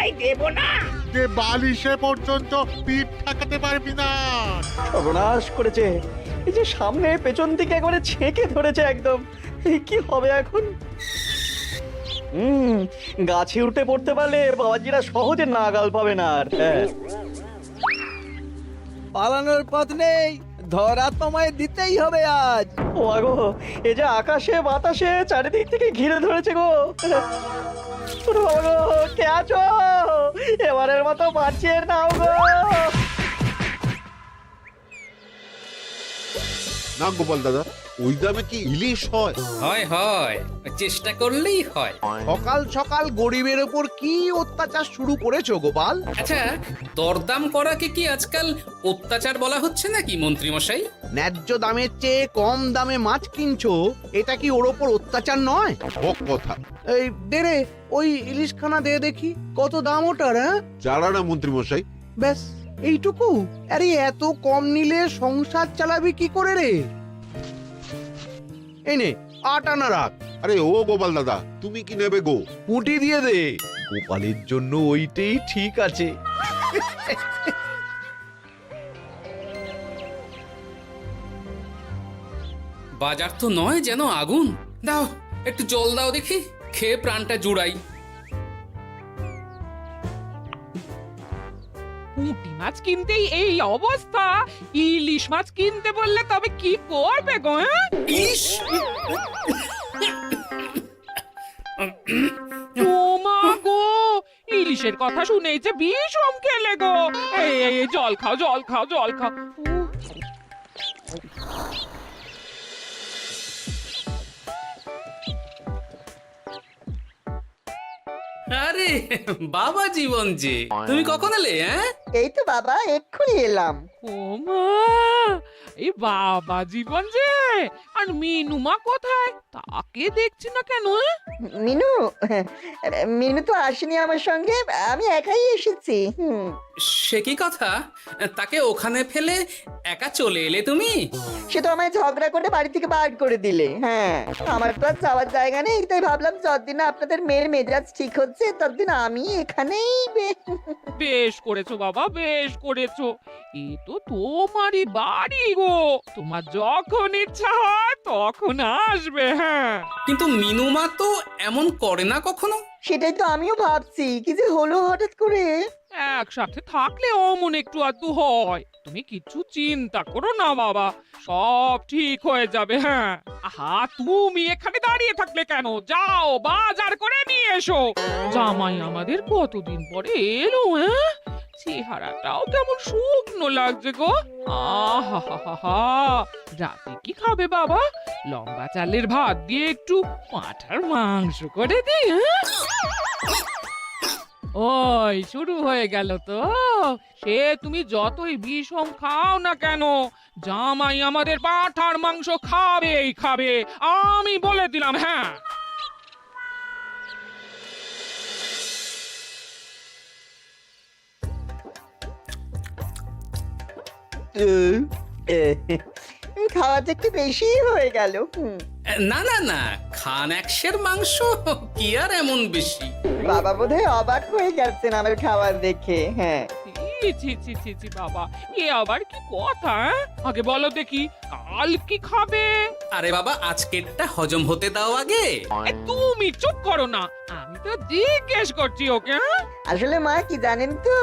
এই দেব না। যে বালিশে পর্যন্ত পিঠ ঠেকাতে পারবি না। সর্বনাশ করেছে। এই যে সামনে পেছন দিকে একবারে ছেঁকে ধরেছে একদম। কি হবে এখন? গাছে উঠে পড়তে পারলে বাবাজিরা সহজে নাগাল পাবে না আর। হ্যাঁ, পালানোর পথ নেই, ধরা তোমায় দিতেই হবে আজ। ও গো, এই যে আকাশে বাতাসে চারিদিক থেকে ঘিরে ধরেছে গো। ওরে বাবা গো, কে আছো? এবারের মতো বাঁচিয়ে নাও গো। না গোপাল দাদা, ওই দামে কি ইলিশ হয়? হয় হয়, চেষ্টা করলেই হয়। সকাল সকাল গরিবের ওপর কি অত্যাচার শুরু করেছো গোপাল? আচ্ছা, দরদাম করাকে কি আজকাল অত্যাচার বলা হচ্ছে নাকি মন্ত্রী মশাই? ন্যায্য দামের চেয়ে কম দামে মাছ কিনছো, এটা কি ওর ওপর অত্যাচার নয়? হক কথা। এই দে রে, ওই ইলিশখানা দে দেখি, কত দাম ওটার? হ্যাঁ, জানা না মন্ত্রী মশাই। ব্যাস এইটুকু? আরে এত কম নিলে সংসার চালাবি কি করে রে? এই নে, 8 আনা রাখ। আরে ও গোপাল দাদা, তুমি কি নেবে গো? পুঁটি দিয়ে দে, গোপালের জন্য ওইটাই ঠিক আছে। বাজার তো নয় যেন আগুন। দাও একটু জল দাও দেখি, খেয়ে প্রাণটা জুড়াই। পুঁটি মাছ কিনতেই এই অবস্থা, ইলিশ মাছ কিনতে বললে তবে কি করবে গো? ইস, ও মা গো, ইলিশের কথা শুনেই যে বিষম খেলে গো। এই জল খাও, জল খাও, জল খাও। আরে বাবা জীবন যে, তুমি কখন এলে? হ্যাঁ, এই তো বাবা এক্ষুনি এলাম। ও মা, এই বাবা জীবন যে, আর মিনুমা কোথায়? তাকে দেখছি না কেন? মিনু মিনু তো আসেনি আমার সঙ্গে, আমি একাই এসেছি। সে কি কথা? তাকে ওখানে ফেলে একা চলে এলে তুমি? সে তো আমায় ঝগড়া করে বাড়ি থেকে বার করে দিলে। হ্যাঁ, আমার তো আর যাওয়ার জায়গা নেই, তাই ভাবলাম যতদিন না আপনাদের মেয়ের মেজাজ ঠিক হচ্ছে ততদিন আমি এখানেই বেশ করেছো বাবা, বেশ করেছো। এ তো তোমারই বাড়ি গো, তোমার যখন ইচ্ছা হয় তখন আসবে। হ্যাঁ, কিন্তু মিনুমা তো এমন করে না কখনো। সেটাই তো আমিও ভাবছি, কি যে হলো হঠাৎ করে। একসাথে থাকলে অমন একটু আধটু হয়। তুমি কিছু চিন্তা করো না বাবা, সব ঠিক হয়ে যাবে। হ্যাঁ, আহা, তুমি এখানে দাঁড়িয়ে থাকলে কেন? যাও বাজার করে নিয়ে এসো। জামাই আমাদের কতদিন পরে এলো। হ্যাঁ, চেহারাটাও কেমন শুকনো লাগছে গো। আহা হা হা হা, রাতে কি খাবে বাবা? লম্বা চালের ভাত দিয়ে একটু পাঁঠার মাংস করে দিই। হ্যাঁ, ওই শুরু হয়ে গেল তো। সে তুমি যতই বিষম খাও না কেন, জামাই আমাদের পাঁঠার মাংস খাবেই খাবে, আমি বলে দিলাম। হ্যাঁ, খাওয়াতে একটু বেশি হয়ে গেল। না না না, খান একশের মাংস কি আর এমন বেশি? বাবা বোধহয় অবাক হয়ে গেছেন আমার খাবার দেখে। হ্যাঁ, ছি ছি ছি ছি ছি বাবা, এ আবার কি কথা? আগে বলো দেখি, কাল কি খাবে? আরে বাবা, আজকেরটা হজম হতে দাও আগে। তুমি চুপ করো না, আমি তো জিজ্ঞেস করছি ওকে। হ্যাঁ, আসলে মা কি জানেন তো,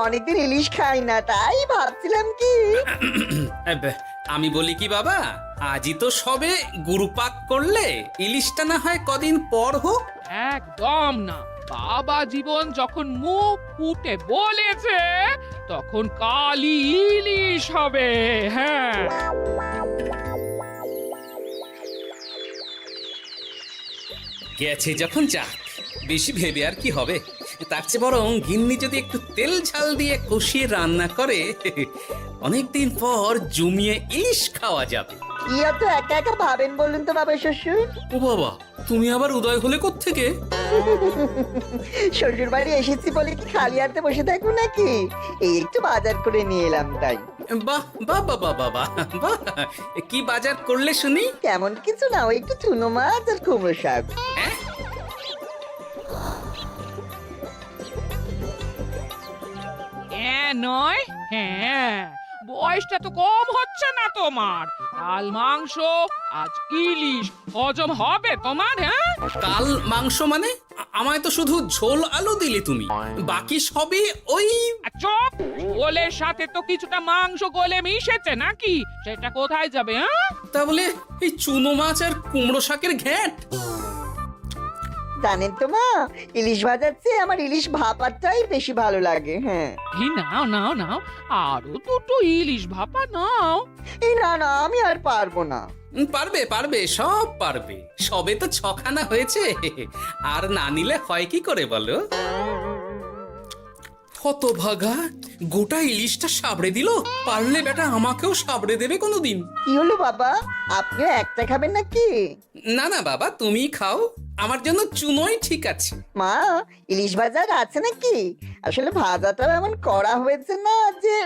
অনেকদিন ইলিশ খাই না, তাই ভাবছিলাম কি। আমি বলি কি বাবা, আজই তো সবে গুরুপাক করলে, ইলিশটা না হয় কদিন পর হোক। একদম না, বাবা জীবন যখন মুখ ফুটে বলেছে তখন কালই ইলিশ হবে। হ্যাঁ, গেছে যখন যাক, বেশি ভেবে আর কি হবে। তার চেয়ে বরং গিন্নি যদি একটু তেল ঝাল দিয়ে কষিয়ে রান্না করে, অনেকদিন পর জমিয়ে ইলিশ খাওয়া যাবে। কি এত একা একা ভাবেন বলুন তো বাবা শ্বশুর? ও বাবা, তুমি আবার উদয় হলে কোত্থেকে? শ্বশুর বাড়ি এসেছি বলে কি খালি হাতে বসে থাকবো নাকি? এই একটু বাজার করে নিয়ে এলাম তাই। বাহ বাহ বাহ বাহ বাহ বাহ বাহ, কি বাজার করলে শুনি? তেমন কিছু না, ওই একটু চুনো মাছ আর কুমড়ো শাক। হ্যাঁ? হ্যাঁ নয় হ্যাঁ, বয়সটা তো কম হচ্ছে না তোমার। কাল মাংস, আজ ইলিশ, হজম হবে তোমার? হ্যাঁ, কাল মাংস মানে আমায় তো শুধু ঝোল আলু দিলে তুমি, বাকি সবই ওই। আর চুপ, ওলের সাথে তো কিছুটা মাংস গলে মিশেছে নাকি? সেটা কোথায় যাবে? হ্যাঁ, তা বলে এই চুনো মাছ আর কুমড়ো শাকের ঘ্যাঁট। জানেন তো মা, ইলিশ ভাজার চেয়ে আমার ইলিশ ভাপাটাই বেশি ভালো লাগে। হ্যাঁ, এই নাও নাও নাও, আরো দুটো ইলিশ ভাপা নাও। এই না না, আমি আর পারবো না। পারবে পারবে, সব পারবে। সবে তো 6খানা হয়েছে, আর না নিলে হয় কি করে বলো? হতভাগা, গোটা ইলিশটা সাবড়ে দিল। পারলে বেটা আমাকেও সাবড়ে দেবে কোনোদিন। কি হলো বাবা, আপনিও একটা খাবেন নাকি? না না বাবা, তুমি খাও, আমার জন্য চুনোই ঠিক আছে। মা, ইলিশ ভাজার আছে নাকি? আসলে ভাজাটা এমন করা হয়েছে না যে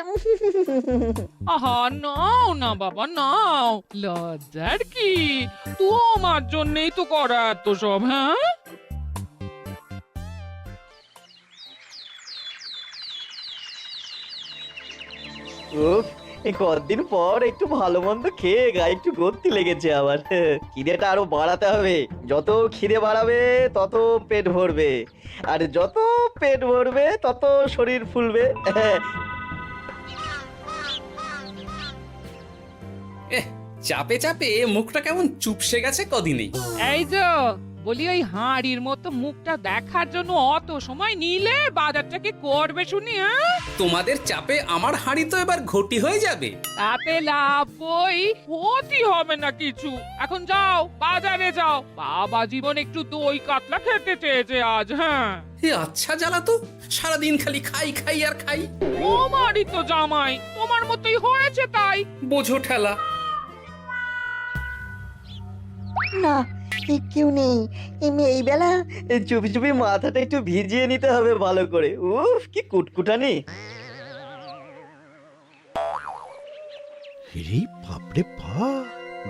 আহা, নাও না বাবা নাও, লজ্জার কি? তোমার জন্যই তো করা এত সব। হ্যাঁ, উফ, এই কতদিন পর একটু ভালো মন্দ খেয়ে গায়ে একটু গতি লেগেছে আবার। খিদেটা আরো বাড়াতে হবে। যত খিদে বাড়াবে তত পেট ভরবে, আর যত পেট ভরবে তত শরীর ফুলবে। চাপে চাপে মুখটা কেমন চুপসে গেছে কদিনেই। এই যে বলি, ওই হাঁড়ির মতো মুখটা দেখার জন্য অত সময় নিলে বাজারটা কি করবে শুনি? হ্যাঁ, তোমাদের চাপে আমার হাঁড়ি তো এবার ঘটি হয়ে যাবে। তাতে লাভ বই, ক্ষতি হবে না কিছু। এখন যাও, বাজারে যাও, বাবা জীবন একটু দই কাতলা খেতে চেয়েছে আজ। হ্যাঁ, এ আচ্ছা জ্বালা তো, সারাদিন খালি খাই খাই আর খাই। তোমারই তো জামাই, তোমার মতোই হয়েছে তাই। বোঝো ঠেলা। না, কেউ নেই এই বেলা। চুপি চুপি মাথাটা একটু ভিজিয়ে নিতে হবে ভালো করে। উফ, কি কুটকুটানি। রে বাপরে বাপ,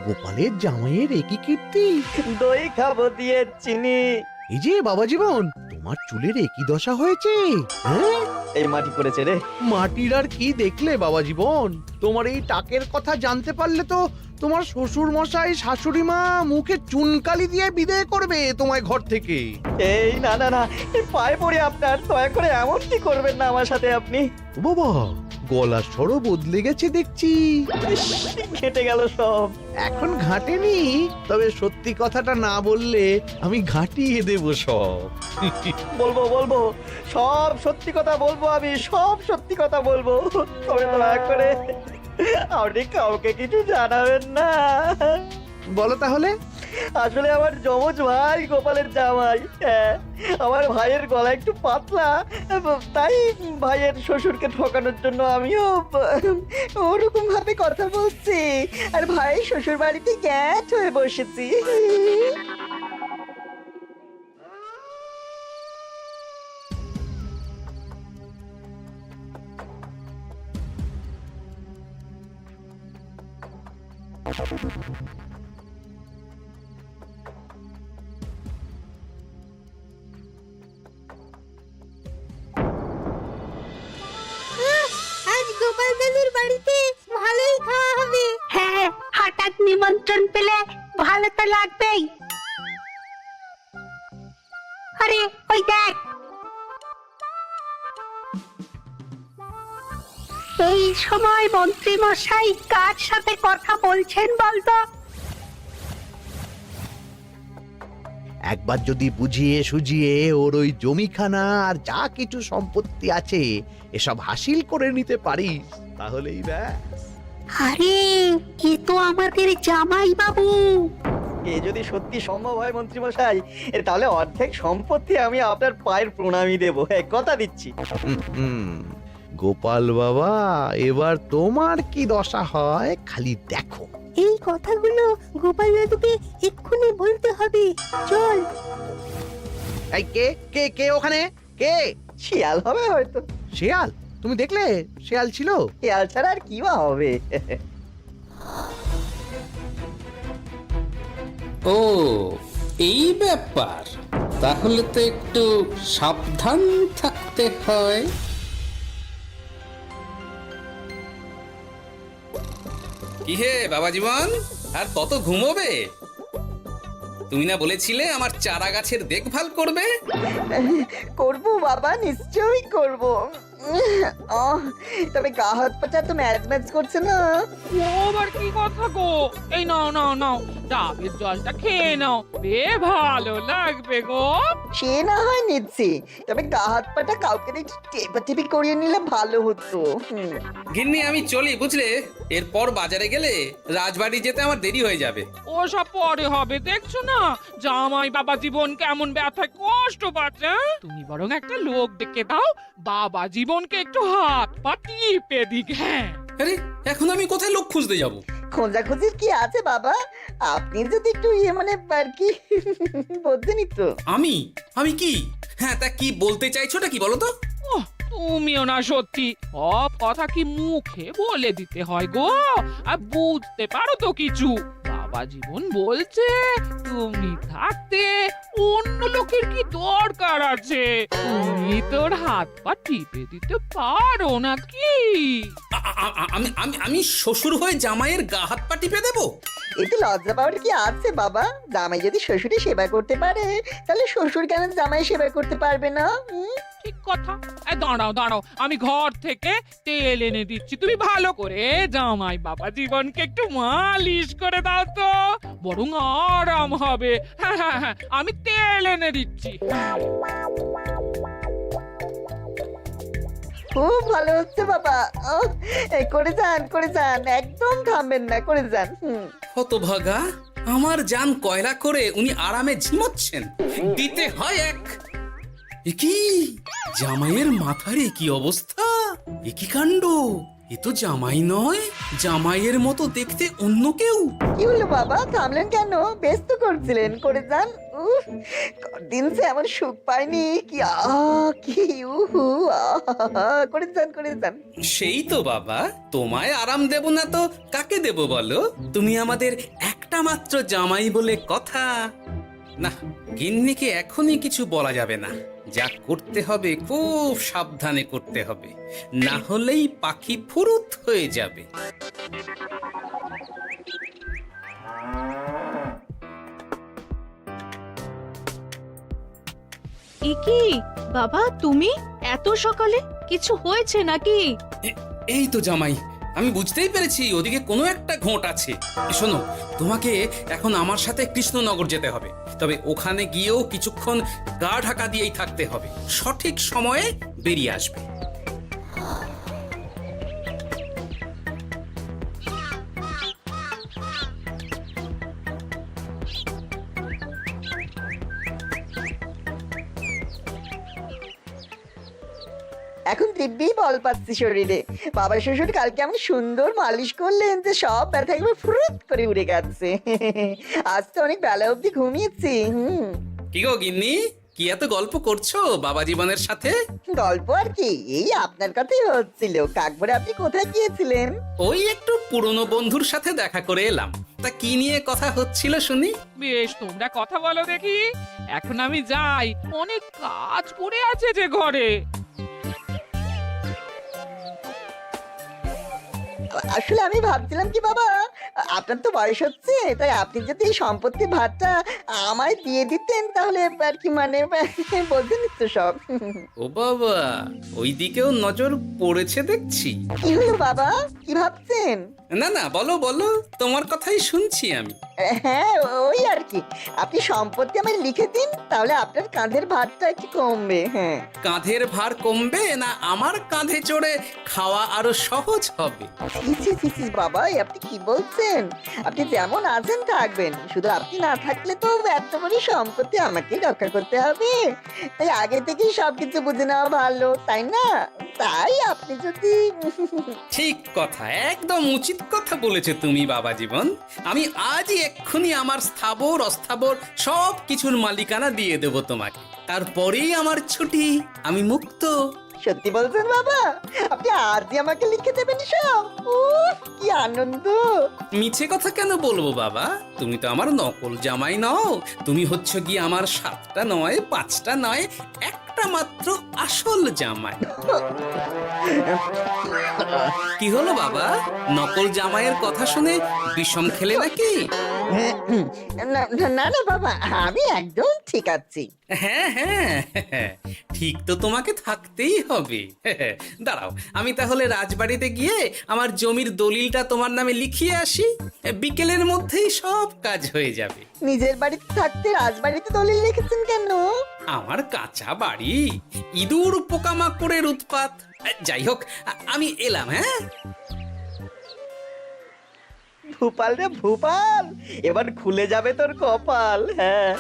গোপালের জামাইয়ের একই কীর্তি। দই খাবো দিয়ে চিনি। এই যে বাবা জীবন, তোমার চুলের একই দশা হয়েছে। হ্যাঁ, এই মাটি পড়েছে রে। মাটির আর কি দেখলে বাবা জীবন, তোমার এই টাকের কথা জানতে পারলে তো তোমার শ্বশুর মশাই শাশুড়ি মা মুখে চুনকালি দিয়ে বিদায় করবে তোমায় ঘর থেকে। এই না না না, এই পায়ে পড়ে আপনার, দয়া করে এমন কি করবেন না আমার সাথে আপনি। ও বাবা, গলার স্বরও বদলে গেছে দেখছি। ইস, ঘেঁটে গেল সব। এখন ঘাটেনি, তবে সত্যি কথাটা না বললে আমি ঘাটিয়ে দেব সব। বলবো বলবো, সব সত্যি কথা বলবো, আমি সব সত্যি কথা বলবো। তবে দয়া করে আপনি কাউকে কিছু জানাবেন না। বলো তাহলে। আসলে আমার যমজ ভাই গোপালের জামাই, হ্যাঁ, আমার ভাইয়ের গলা একটু পাতলা, তাই ভাইয়ের শ্বশুরকে ঠকানোর জন্য আমিও ওরকম ভাবে কথা বলছি, আর ভাই শ্বশুর বাড়িতে গ্যাট হয়ে বসেছি। আজ গোপাল দাদুর বাড়িতে ভালোই খাওয়া হবে। হ্যাঁ, হঠাৎ নিমন্ত্রণ পেলে ভালো তো লাগবেই। আরে ওই দেখ, এই সময় মন্ত্রী মশাই কার সাথে কথা বলছেন বলতো? একবার যদি বুঝিয়ে সুঝিয়ে ওর ওই জমিখানা আর যা কিছু সম্পত্তি আছে এসব হাসিল করে নিতে পারিস, তাহলেই ব্যাস। আরে এ তো আমাদের জামাই বাবু। এ যদি সত্যি সম্ভব হয় মন্ত্রী মশাই, তাহলে অর্ধেক সম্পত্তি আমি আপনার পায়ের প্রণামী দেবো, হ্যাঁ, কথা দিচ্ছি। হুম, গোপাল বাবা, এবার তোমার কি দশা হয় খালি দেখো। এই কথাগুলো গোপাল দাদুকে এক্ষুনি বলতে হবে। চল। এই কে কে কে ওখানে? কে? শিয়াল হবে হয়তো। শেয়াল? তুমি দেখলে শেয়াল ছিল? শিয়াল ছাড়া আর কি বা হবে। ও, এই ব্যাপার। তাহলে তো একটু সাবধান থাকতে হয়। কি হে বাবা জীবন, আর কত ঘুমোবে? তুমি না বলেছিলে আমার চারা গাছের দেখভাল করবে? করব বাবা, নিশ্চয়ই করব। তবে গা হাত পাটা তো ম্যাচ ম্যাচ করছে না। ও আবার কি কথা গো? এই নাও নাও নাও, ডাবের জলটা খেয়ে নাও, বে ভালো লাগবে গো। সে না হয় নিচ্ছি, তবে গা হাত পাটা কাউকে একটু টেপাটেপি করিয়ে নিলে ভালো হতো। গিন্নি আমি চলি বুঝলে, এরপর বাজারে গেলে রাজবাড়ি যেতে আমার দেরি হয়ে যাবে। ও সব পরে হবে, দেখছো না জামাই বাবা জীবন কেমন ব্যথায় কষ্ট পাচ্ছে। হ্যাঁ? তুমি বরং একটা লোক ডেকে দাও, বাবা জীবনকে একটু হাত পা টিপে দিক। হ্যাঁ, আরে এখন আমি কোথায় লোক খুঁজতে যাব? খোঁজাখুঁজির কি আছে বাবা, আপনি যদি একটু মানে আর কি বলতেনই তো। আমি আমি কি? হ্যাঁ তা কি বলতে চাইছোটা কি বলো তো? ওহ, তুমিও না সত্যি, সব কথা কি মুখে বলে দিতে হয় গো? আর বুঝতে পারো তো কিছু? বাবা জীবন বলছে তুমি থাকতে অন্য লোকের কি দরকার আছে? তুমি তোর হাত পা টিপে দিতে পারো নাকি? আমি আমি আমি শ্বশুর হয়ে জামাইয়ের গা হাত পা টিপে দেবো? এতে লজ্জা পাওয়ার কি আছে বাবা? জামাই যদি শ্বশুরের সেবা করতে পারে, তাহলে শ্বশুর কেন জামাই সেবা করতে পারবে না? ঠিক কথা। দাঁড়াও দাঁড়াও, আমি ঘর থেকে তেল এনে দিচ্ছি, তুমি ভালো করে জামাই বাবা জীবনকে একটু মালিশ করে দাও তো, বরং আরাম হবে। হ্যাঁ হ্যাঁ হ্যাঁ, আমি তেল এনে দিচ্ছি। খুব ভালো হচ্ছে বাবা। এই করে যান, একদম থামবেন না, করে যান। হতভাগা, আমার জান কয়লা করে উনি আরামে ঝিমোচ্ছেন, দিতে হয় এক। এ কি জামাইয়ের মাথার কি অবস্থা? এ কি কাণ্ড! এ তো জামাই নয়, জামাইয়ের মতো দেখতে অন্য কেউ। কি হলো বাবা, থামলেন কেন? ব্যস্ত করছিলেন, করে যান। দিন সে এমন সুখ পাইনি। কি কি উহু, করে যান। সেই তো বাবা, তোমায় আরাম দেব না তো কাকে দেব বলো? তুমি আমাদের একটা মাত্র জামাই বলে কথা। না, গিন্নিকে এখনই কিছু বলা যাবে না। যা করতে হবে খুব সাবধানে করতে হবে, না হলেই পাখি ফুরুত হয়ে যাবে। কি বাবা, তুমি এত সকালে? কিছু হয়েছে নাকি? এই তো জামাই, আমি বুঝতেই পেরেছি ওদিকে কোনো একটা ঘোট আছে। শোনো, তোমাকে এখন আমার সাথে কৃষ্ণনগর যেতে হবে, তবে ওখানে গিয়েও কিছুক্ষণ গা ঢাকা দিয়েই থাকতে হবে, সঠিক সময়ে বেরিয়ে আসবে। এখন দিব্যি বল পাচ্ছি শরীরে। বাবা শ্বশুর কালকে এমন সুন্দর মালিশ করলেন যে সব ব্যথা একবার ফুরুত করে উড়ে গেছে। আজ তো অনেক বেলা অবধি ঘুমিয়েছি। কি গো গিন্নি, কি এত গল্প করছো বাবা জীবনের সাথে? গল্প আর কি, এই আপনার কথাই হচ্ছিল। কাকভরে আপনি কোথায় গিয়েছিলেন? ওই একটু পুরনো বন্ধুর সাথে দেখা করে এলাম। তা কি নিয়ে কথা হচ্ছিল শুনি? বেশ, তোমরা কথা বলো দেখি, এখন আমি যাই, অনেক কাজ পড়ে আছে যে ঘরে। আসলে আমি ভাবছিলাম কি বাবা, আপনার তো বয়স হচ্ছে, তাই আপনি যদি এই সম্পত্তির ভাগটা আমায় দিয়ে দিতেন তাহলে আর কি, মানে বলতেন তো সব। ও বাবা, ওই দিকেও নজর পড়েছে দেখছি। কি হলো বাবা, কি ভাবছেন? না না, বলো বলো, তোমার কথাই শুনছি আমি। হ্যাঁ, ওই আর কি, আপনি সম্পত্তি আমায় লিখে দিন, তাহলে আপনার কাঁধের ভারটা একটু কমবে। হ্যাঁ, কাঁধের ভার কমবে না আমার কাঁধে চড়ে খাওয়া আরো সহজ হবে? বাবা, আপনি কি বলছেন? আপনি যেমন আছেন থাকবেন, শুধু আপনি না থাকলে তো এত বড় সম্পত্তি আমাকেই রক্ষা করতে হবে। তাই আগে থেকেই সবকিছু বুঝে নেওয়া ভালো, তাই না? তাই আপনি যদি ঠিক কথা, একদম উচিত কথা বলেছো তুমি বাবা জীবন। আমি আজই এক্ষুনি আমার স্থাবর অস্থাবর সব কিছুর মালিকানা দিয়ে দেব তোমাকে, তারপরেই আমার ছুটি, আমি মুক্ত। সত্যি বলছেন বাবা? আপনি আজই আমাকে লিখে দেবেন সব? কি আনন্দ! মিছে কথা কেন বলবো বাবা, তুমি তো আমার নকল জামাই নও, তুমি হচ্ছে গিয়ে আমার 7টা নয় 5টা নয় একটা একটা মাত্র আসল জামাই। কি হলো বাবা, নকল জামাইয়ের কথা শুনে বিষম খেলে নাকি? না না না বাবা, আমি একদম ঠিক আছি। হ্যাঁ হ্যাঁ, ঠিক তো তোমাকে থাকতেই হবে। দাঁড়াও, আমি তাহলে রাজবাড়িতে গিয়ে আমার জমির দলিলটা তোমার নামে লিখিয়ে আসি। বিকেলের মধ্যেই সব কাজ হয়ে যাবে। নিজের বাড়িতে থাকতে রাজবাড়িতে দলিল রেখেছেন কেন? আমার কাঁচা বাড়ি, ইঁদুর পোকামাকড়ের উৎপাত। যাই হোক, আমি এলাম। হ্যাঁ, ভূপাল রে ভূপাল, এবার খুলে যাবে তোর কপাল। হ্যাঁ,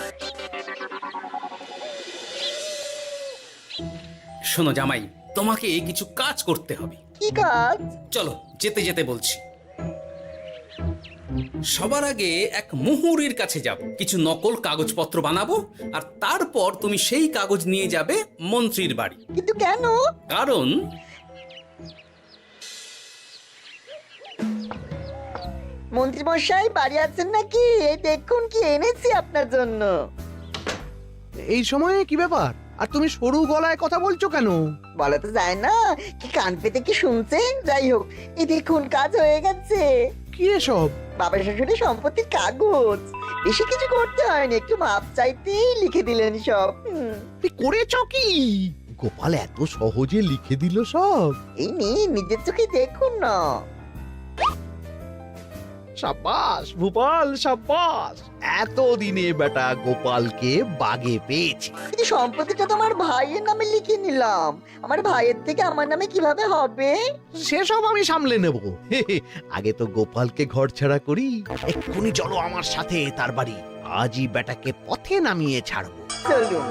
শোনো জামাই, তোমাকে কিছু কাজ করতে হবে। কি কাজ? চলো, যেতে যেতে বলছি। সবার আগে এক মুহুরির কাছে যাব, কিছু নকল কাগজপত্র বানাবো, আর তারপর তুমি সেই কাগজ নিয়ে যাবে মন্ত্রীর বাড়ি। কিন্তু কেন? কারণ মন্ত্রী মশাই বাড়ি আছেন নাকি? এই দেখুন কি এনেছি আপনার জন্য। এই সময়ে কি ব্যাপার? আর তুমি সরু গলায় কথা বলছো কেন? বলা তো যায় না, কি কান পেতে কি শুনছেন? যাই হোক, এই দেখুন কাজ হয়ে গেছে। কি এসব? বাবা শ্বশুরের সম্পত্তির কাগজ। বেশি কিছু করতে হয়নি, একটু মাপ চাইতেই লিখে দিলেন সব। তুই করেছ কি? গোপাল এত সহজে লিখে দিল সব? এই নিয়ে নিজের চোখে দেখুন না। সাব্বাস ভূপাল, সাব্বাস। এতদিনে বেটা গোপালকে বাগে পেয়েছি। কিন্তু সম্পত্তিটা তো আমার ভাইয়ের নামে লিখে নিলাম। আমার ভাইয়ের থেকে আমার নামে কিভাবে হবে? সেসব আমি সামলে নেব। আগে তো গোপালকে ঘর ছাড়া করি। এক্ষুনি চলো আমার সাথে তার বাড়ি। আজই বেটাকে পথে নামিয়ে ছাড়বো। চলুন।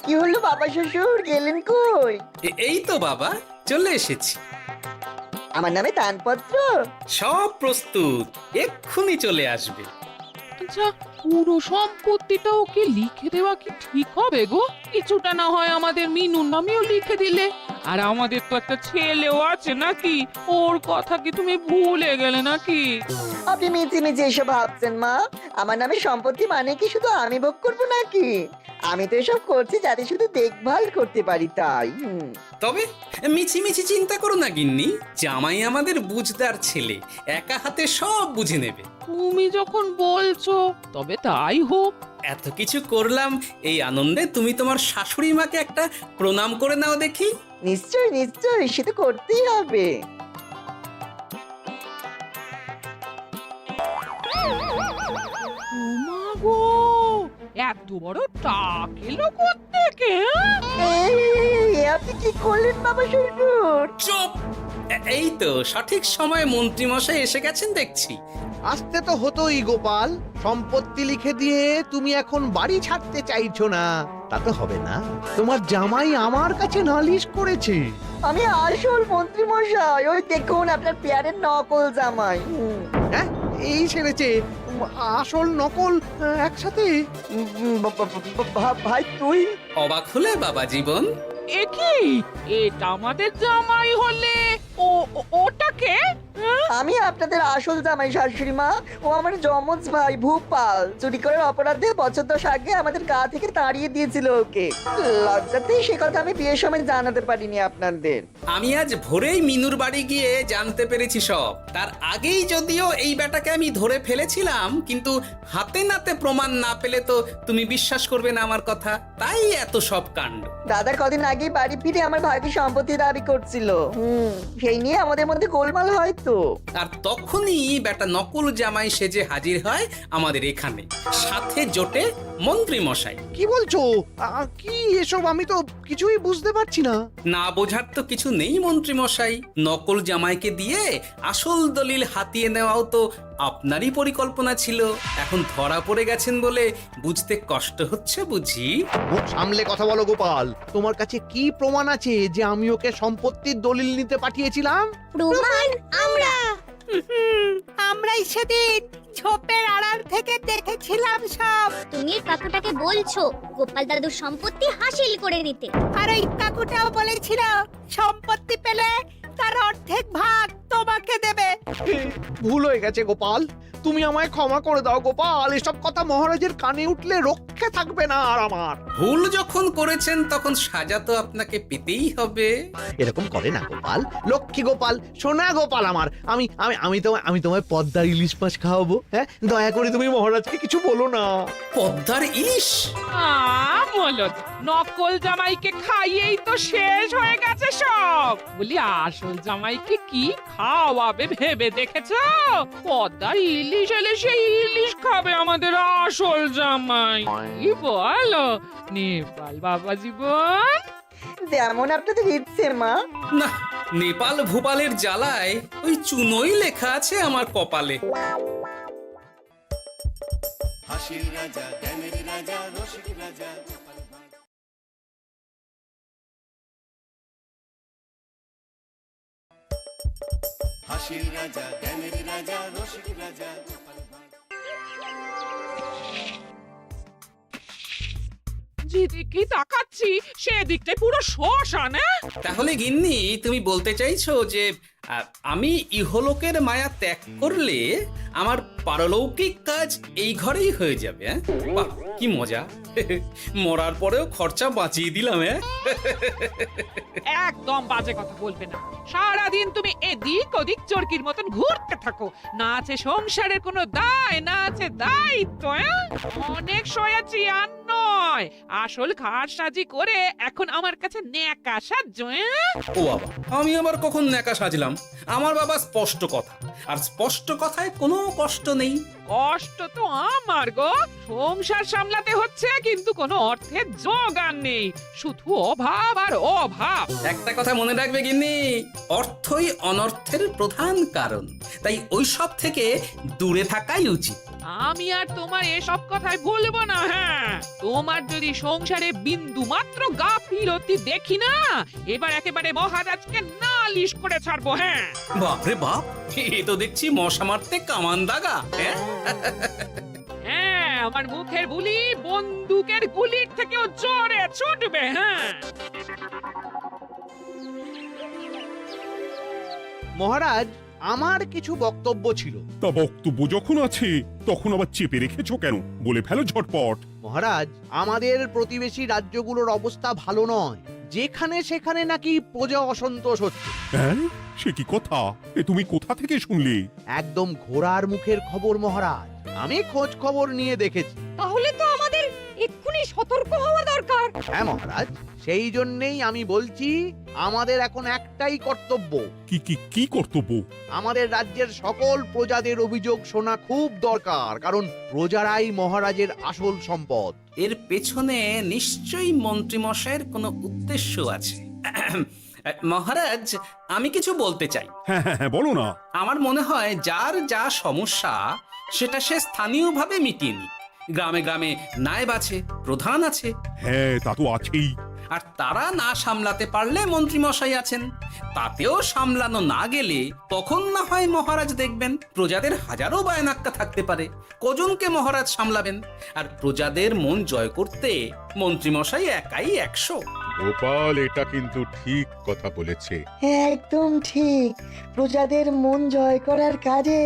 কি হলো বাবা শ্বশুর, গেলেন কই? এই তো বাবা, চলে এসেছি। আমার নামে দানপত্র? সব প্রস্তুত, এক্ষুনি চলে আসবে। আচ্ছা, পুরো সম্পত্তিটা ওকে লিখে দেওয়া কি ঠিক হবে গো? কিছুটা না হয় আমাদের মিনুর নামেও লিখে দিলে। আর আমাদের তো একটা ছেলেও আছে নাকি? ওর কথা কি তুমি ভুলে গেলে নাকি? আপনি মিছি মিছি এসব ভাবছেন মা? আমার নামে সম্পত্তি মানে কি শুধু আমি ভোগ করবো নাকি? আমি তো এসব করছি যাতে শুধু দেখভাল করতে পারি, তাই। তবে মিছি মিছি চিন্তা করো না গিন্নি, জামাই আমাদের বুঝদার ছেলে, একা হাতে সব বুঝে নেবে। তুমি যখন বলছো তবে তাই হোক। এত কিছু করলাম, এই আনন্দে তুমি তোমার শাশুড়ি মাকে একটা প্রণাম করে নাও দেখি। নিশ্চয় নিশ্চয়, সে তো করতেই হবে। ওমা গো, এত বড় টাক এলো কোত্থেকে? এই, আপনি কি করলেন বাবা শ্বশুর? চুপ! এই তো সঠিক সময়ে মন্ত্রী মশাই এসে গেছেন দেখছি। আসতে তো হতোই গোপাল। সম্পত্তি লিখে দিয়ে তুমি এখন বাড়ি ছাড়তে চাইছো না, তা তো হবে না। তোমার জামাই আমার কাছে নালিশ করেছে। আমি আসল মন্ত্রী মশাই, ওই দেখুন আপনার পেয়ারের নকল জামাই। হ্যাঁ, এই ছেড়েছে আসল নকল একসাথে। ভাই তুই? অবাক হলে বাবা জীবন? এ কি, এটা আমাদের জামাই হলে ওটাকে? আমি আপনাদের আসল জামাই শাশুড়ি মা। ও আমার যমজ ভাই ভূপাল। চুরি করার অপরাধে বছর 10 আগে আমাদের গা থেকে তাড়িয়ে দিয়েছিল ওকে। লজ্জাতে সে কথা আমি বিয়ের সময় জানাতে পারিনি আপনাদের। আমি আজ ভোরেই মিনুর বাড়ি গিয়ে জানতে পেরেছি সব। তার আগেই যদিও এই বেটাকে আমি ধরে ফেলেছিলাম, কিন্তু হাতে নাতে প্রমাণ না পেলে তো তুমি বিশ্বাস করবে না আমার কথা। তাই এত সব কাণ্ড। দাদা কদিন আগেই বাড়ি ফিরে আমার ভাইকে সম্পত্তি দাবি করছিল। সেই নিয়ে আমাদের মধ্যে গোলমাল হয় তো। আর তখনই বেটা নকল জামাই সেজে হাজির হয় আমাদের এখানে, সাথে জোটে মন্ত্রী মশাই। কি বলছো? কি এসব? আমি তো কিছুই বুঝতে পারছি না। না বোঝার তো কিছু নেই মন্ত্রী মশাই। নকল জামাইকে দিয়ে আসল দলিল হাতিয়ে নেওয়াও তো আপনারই পরিকল্পনা ছিল। এখন ধরা পড়ে গেছেন বলে বুঝতে কষ্ট হচ্ছে বুঝি? মুখ সামলে কথা বলো গোপাল। তোমার কাছে কি প্রমাণ আছে যে আমি ওকে সম্পত্তির দলিল নিতে পাঠিয়েছিলাম? প্রমাণ আমরাই সেদিন ঝোপের আড়াল থেকে দেখেছিলাম সব। তুমি কাকুটাকে বলছো গোপাল দাদুর সম্পত্তি হাসিল করে নিতে, আর ওই কাকুটাও বলেছিল সম্পত্তি পেলে তার অর্ধেক ভাগ তোমাকে দেবে। ভুল হয়ে গেছে গোপাল, তুমি আমায় ক্ষমা করে দাও গোপাল। এসব কথা মহারাজের কানে উঠলে রক্ষে থাকবে না আর আমার। ভুল যখন করেছেন তখন সাজা তো আপনাকে পেতেই হবে। এরকম করে না গোপাল, লক্ষ্মী গোপাল, সোনা গোপাল আমার। আমি আমি আমি তোমায় পদ্মার ইলিশ মাছ খাওয়াবো। হ্যাঁ, দয়া করে তুমি মহারাজকে কিছু বলো না। পদ্মার ইলিশ? বলো, নকল জামাইকে খাইয়েই তো শেষ হয়ে গেছে সব। বলি আসল জামাইকে কি খাওয়াবে ভেবে দেখেছো? পদ্মার ইলিশ এলে সেই ইলিশ খাবে আমাদের আসল জামাই। কি বলো নেপাল বাবা জীবন? যেমন আপনাদের ইচ্ছে মা। না, নেপাল ভূপালের জ্বালায় ওই চুনোই লেখা আছে আমার কপালে। যেদিকেই তাকাচ্ছি সেদিকটাই পুরো শ্মশান। তাহলে গিন্নি তুমি বলতে চাইছো যে আমি ইহলোকের মায়া ত্যাগ করলে আমার পারলৌকিক কাজ এই ঘরেই হয়ে যাবে? বাহ, কি মজা! মরার পরেও খরচা বাঁচিয়ে দিলাম। একদম বাজে কথা বলবে না। সারাদিন তুমি এদিক ওদিক চরকির মতন ঘুরতে থাকো। না আছে সংসারের কোনো দায়, না আছে দায়িত্ব। অনেক সয়াছি আর নয়, আসল ঘাট সাজি করে এখন আমার কাছে ন্যাকা সাজ্য। ও বাবা, আমি আবার কখন ন্যাকা সাজলাম? আমার বাবা স্পষ্ট কথা, আর স্পষ্ট কথায় কোনো কষ্ট নেই। কষ্ট তো আমার গো, সংসার সামলাতে হচ্ছে কিন্তু কোনো অর্থের জোগান নেই, শুধু অভাব আর অভাব। একটা কথা মনে রাখবে গিন্নি, অর্থই অনর্থের প্রধান কারণ। তাই ওই সব থেকে দূরে থাকাই উচিত। আমি আর তোমার এসব কথাই বলবো না। হ্যাঁ, তোমার যদি সংসারে বিন্দু মাত্র গাফিলতি দেখি না, এবার একেবারে মহারাজকে নালিশ করে ছাড়বো। হ্যাঁ, বাপরে বাপ, এ তো দেখছি মশা মারতে কামান দাগা। হ্যাঁ, আমার মুখের বুলি বন্দুকের গুলির থেকেও জোরে ছুটবে। হ্যাঁ, মহারাজ, আমার কিছু বক্তব্য ছিল। তা বক্তব্য যখন আছে তখন আবার চেপে রেখেছো কেন? বলে ফেলো ঝটপট। মহারাজ, আমাদের প্রতিবেশী রাজ্যগুলোর অবস্থা ভালো নয়। যেখানে সেখানে নাকি প্রজা অসন্তোষ হচ্ছে। হ্যাঁ, সে কি কথা? এ তুমি কোথা থেকে শুনলে? একদম ঘোড়ার মুখের খবর মহারাজ। আমি খোঁজ খবর নিয়ে দেখেছি। তাহলে তো আমাদের এক্ষুনি সতর্ক হওয়া দরকার। হ্যাঁ মহারাজ, সেই জন্যেই আমি বলছি আমাদের এখন একটাই কর্তব্য। কি কি কি কর্তব্য? আমাদের রাজ্যের সকল প্রজাদের অভিযোগ শোনা খুব দরকার, কারণ প্রজারাই মহারাজের আসল সম্পদ। এর পেছনে নিশ্চয়ই মন্ত্রীমশাইয়ের কোনো উদ্দেশ্য আছে। মহারাজ, আমি কিছু বলতে চাই। হ্যাঁ হ্যাঁ হ্যাঁ, বলো না। আমার মনে হয় যার যা সমস্যা সেটা সে স্থানীয়ভাবে মিটিয়ে নিক। গ্রামে গ্রামে নায়েব আছে, প্রধান আছে। হ্যাঁ, তা তো আছেই। আর তারা না সামলাতে পারলে মন্ত্রীমশাই আছেন। তাতেও সামলানো না গেলে তখন না হয় মহারাজ দেখবেন। প্রজাদের হাজারো বায়নাক্কা থাকতে পারে, কজনকে মহারাজ সামলাবেন? আর প্রজাদের মন জয় করতে মন্ত্রীমশাই একাই 100। গোপাল এটা কিন্তু ঠিক কথা বলেছে। একদম ঠিক। প্রজাদের মন জয় করার কাজে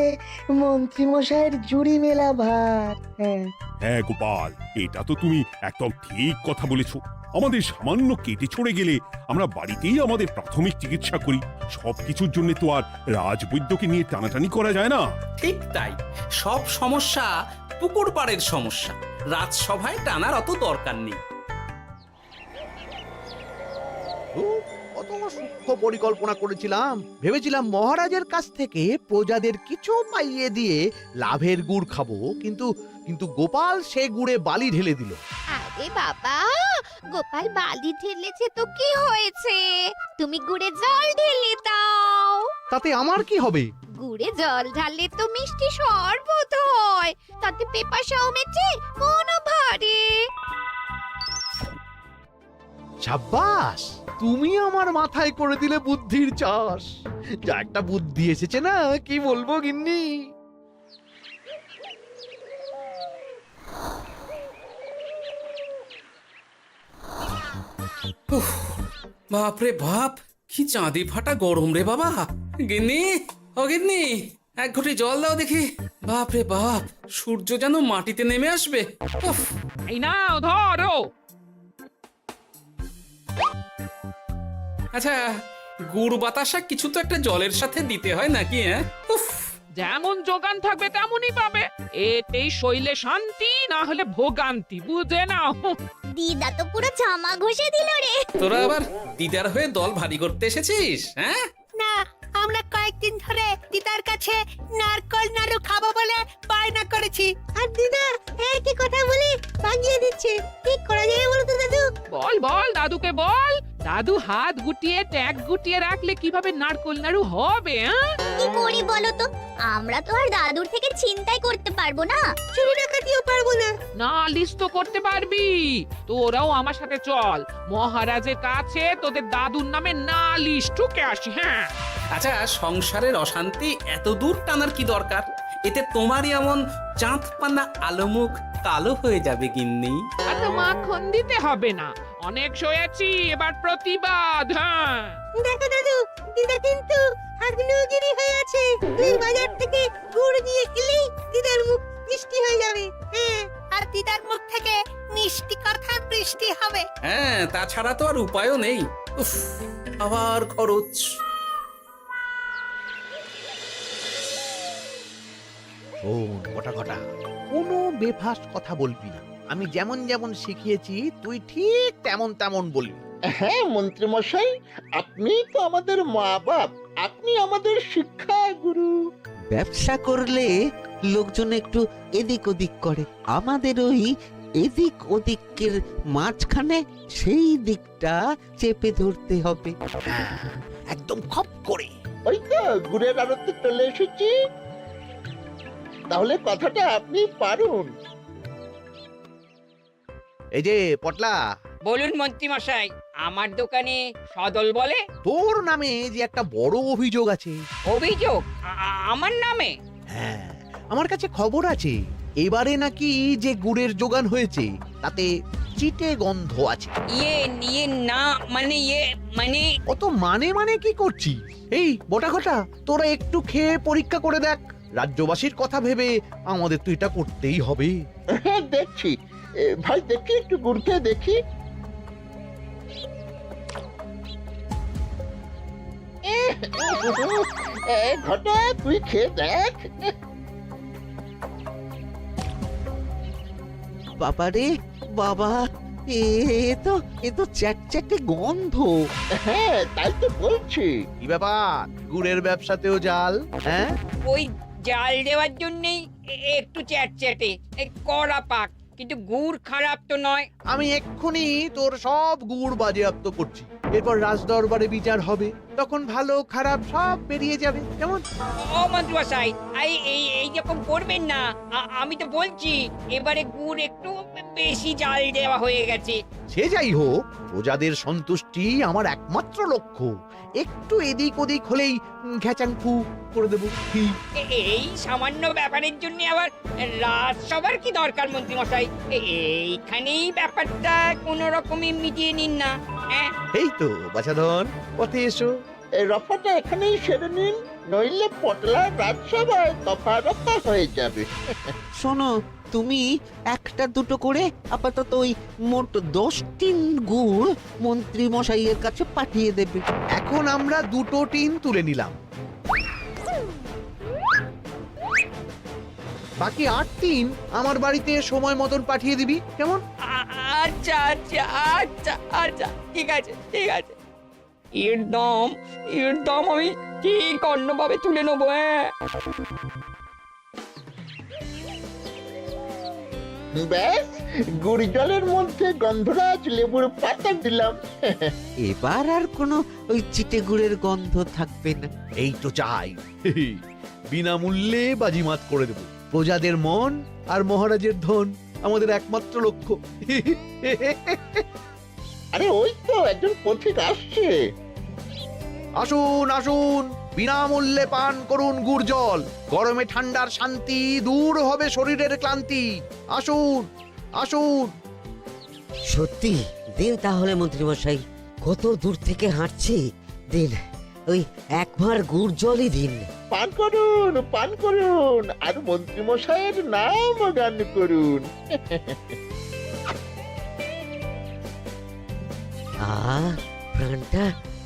মন্ত্রীমশাইয়ের জুড়ি মেলা ভার। হ্যাঁ, হ্যাঁ গোপাল, এটা তো তুমি একদম ঠিক কথা বলেছো। আমাদের সামান্য কেটে ছড়ে গেলে আমরা বাড়িতেই আমাদের প্রাথমিক চিকিৎসা করি। সবকিছুর জন্য তো আর রাজবৈদ্যকে নিয়ে টানাটানি করা যায় না। ঠিক তাই, সব সমস্যা পুকুর পাড়ের সমস্যা, রাজসভায় টানার অত দরকার নেই। কত সূক্ষ্ম পরিকল্পনা করেছিলাম। ভেবেছিলাম মহারাজের কাছ থেকে প্রজাদের কিছু পাইয়ে দিয়ে লাভের গুড় খাবো, কিন্তু কিন্তু গোপাল সে গুড়ে বালি ঢেলে দিল। আরে বাবা, গোপাল বালি ঢেলেছে তো কি হয়েছে? তুমি গুড়ে জল ঢেলে দাও। তাতে আমার কি হবে? গুড়ে জল ঢাললে তো মিষ্টি শরবত হয়, তাতে পেপাসাও মেটে, মনও ভরে। সাব্বাস, তুমি আমার মাথায় করে দিলে বুদ্ধির চাষ। যা একটা বুদ্ধি এসেছে না, কি বলবো গিন্নি। বাপরে বাপ, কি চাঁদি ফাটা গরম রে বাবা। গিন্নি, ও গিন্নি, এক ঘটি জল দাও দেখি। বাপ রে বাপ, সূর্য যেন মাটিতে নেমে আসবে। উফ, এই নাও ধরো। আচ্ছা, গুড় বাতাসা কিছু তো একটা জলের সাথে দিতে হয় নাকি? হ্যাঁ, উফ, যেমন যোগান থাকবে তেমনই পাবে। এতেই শৈলে শান্তি, না হলে ভোগান্তি, বুঝে নাও। দিদা তো পুরো জামা ঘষে দিল রে। তোরা আবার দিদার হয়ে দল ভারী করতে এসেছিস? হ্যাঁ, না, আমরা কয়েকদিন ধরে দিদার কাছে নারকল নাড়ু খাবো বলে বায়না করেছি। আর দিদা একই কথা বলে ভাঙিয়ে দিচ্ছে। কি করা যায় বলো তো দাদু? বল বল দাদুকে বল। দাদু হাত গুটিয়ে ট্যাগ গুটিয়ে রাখলে কিভাবে নারকোল নাড়ু হবে? কি করি বলো তো? আমরা তো আর দাদুর থেকে চিন্তাই করতে পারবো না, চুরি ডাকাতিও পারবো না। নালিশ তো করতে পারবি। তোরাও আমার সাথে চল, মহারাজের কাছে তোদের দাদুর নামে নালিশ ঠুকে আসি। হ্যাঁ, আচ্ছা, সংসারের অশান্তি এত দূর টানার কি দরকার? এতে তোমারই এমন চাঁদ পানা আলো মুখ কালো হয়ে যাবে গিন্নি। এত মাখন দিতে হবে না, অনেক সয়েছি, এবার প্রতিবাদ। হ্যাঁ, দেখো দাদু, দিদা কিন্তু আগ্নেয়গিরি হয়ে আছে। তুই বাজার থেকে গুড় নিয়ে এলেই দিদার মুখ মিষ্টি হয়ে যাবে। হ্যাঁ, আর দিদার মুখ থেকে মিষ্টি কথা বৃষ্টি হবে। হ্যাঁ, তাছাড়া তো আর উপায়ও নেই। উফ, আবার খরচ। শোন কটা কটা, কোনো বেফাস কথা বলবি না। আমি যেমন যেমন শিখিয়েছি তুই ঠিক তেমন তেমন বলবি। হ্যাঁ মন্ত্রী মশাই, আপনি তো আমাদের মা বাপ, আপনি আমাদের শিক্ষা গুরু। ব্যবসা করলে লোকজন একটু এদিক ওদিক করে, আমাদের ওই এদিক ওদিকের মাঝখানে সেই দিকটা চেপে ধরতে হবে। হ্যাঁ, একদম খপ করে। ওই তো গুড়ের আড়তে চলে এসেছি, তাহলে কথাটা আপনি পারুন। এই যে পটলা, বলুন মন্ত্রী মশাই, আমার দোকানে সদল বলে তোর নামে যে একটা বড় অভিযোগ আছে। অভিযোগ আমার নামে? হ্যাঁ, আমার কাছে খবর আছে এবারে নাকি যে গুড়ের যোগান হয়েছে তাতে চিটে গন্ধ আছে। ইয়ে না, মানে অত মানে কি করছি? এই বটা ঘটা, তোরা একটু খেয়ে পরীক্ষা করে দেখ। রাজ্যবাসীর কথা ভেবে আমাদের তো এটা করতেই হবে। দেখছি ভাই, দেখি একটু গুড় খেয়ে দেখি। ঘটা, তুই খেয়ে দেখ। বাবারে বাবা, এ তো চ্যাটচ্যাটে গন্ধ। হ্যাঁ, তাই তো বলছি। কি ব্যাপার, গুড়ের ব্যবসাতেও জাল? হ্যাঁ, ওই জাল দেওয়ার জন্যই একটু চ্যাটচ্যাটে, কড়া পাক, কিন্তু গুড় খারাপ তো নয়। আমি এক্ষুনি তোর সব গুড় বাজেয়াপ্ত করছি। এরপর রাজদরবারে বিচার হবে, তখন ভালো খারাপ সব বেরিয়ে যাবে। কেমন? ও মন্ত্রী মশাই, এই রকম করবেন না। আমি তো বলছি এবারে গুড় একটু বেশি জাল দেওয়া হয়ে গেছে। সে যাই হোক, প্রজাদের সন্তুষ্টি আমার একমাত্র লক্ষ্য। একটু এদিক ওদিক হলেই ঘ্যাচাংফু করে দেবো। কি? এই সামান্য ব্যাপারের জন্য আবার রাজসভার কি দরকার মন্ত্রী মশাই? এইখানেই ব্যাপারটা কোনো রকমই মিটিয়ে নিন না। হ্যাঁ, এই তো বাছাধন, পথে এসো। এই রফাটা এখানেই সেরে নিন, নইলে পটলা রাজসভায় দফা রফা হয়ে যাবে। শোনো, তুমি একটা দুটো করে আপাতত ওই মোট 10 টিন গুড় মন্ত্রী মশাইয়ের কাছে পাঠিয়ে দেবে। এখন আমরা 2 টিন তুলে নিলাম, বাকি 8 টিন আমার বাড়িতে সময় মতন পাঠিয়ে দিবি। কেমন? আচ্ছা আচ্ছা আচ্ছা আচ্ছা, ঠিক আছে ঠিক আছে। এর দাম আমি ঠিক অন্যভাবে তুলে নেবো। হ্যাঁ, ব্যাস, গুড় জলের মধ্যে গন্ধরাজ লেবুর পাতা দিলাম। এবার আর কোনো ওই চিটে গুড়ের গন্ধ থাকবে না। এই তো চাই, বিনামূল্যে বাজিমাত করে দেব। প্রজাদের মন আর মহারাজের ধন আমাদের একমাত্র লক্ষ্য। আরে ওই তো একজন পথিক আসছে। আসুন আসুন, বিনামূল্যে পান করুন গুড় জল। গরমে ঠান্ডার শান্তি, দূর হবে শরীরের ক্লান্তি। আসুন আসুন। সত্যি দিন তাহলে মন্ত্রী মশাই, কত দূর থেকে হাঁটছি, দিন ওই এক ভাঁড় গুড় জলই দিন। পান করুন আর মন্ত্রীমশাইয়ের নাম গান করুন।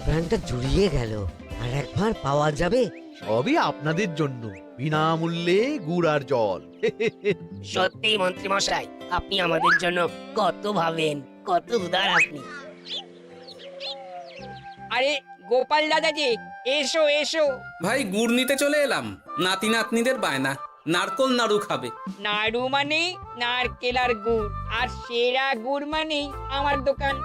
প্রাণটা জুড়িয়ে গেল। আর এক ভাঁড় পাওয়া যাবে? সবই আপনাদের জন্য, বিনামূল্যে গুড় আর জল। সত্যি মন্ত্রী মশাই, আপনি আমাদের জন্য কত ভাবেন, কত উদার আপনি। আরে গোপাল দাদা যে, এসো এসো। ভাই গুড় নিতে চলে এলাম। নাতি নাতনিদের বায়না, নারকোল নাড়ু খাবে। নাড়ু মানে নারকেল আর গুড়, আর সেরা গুড় মানে আমার দোকান।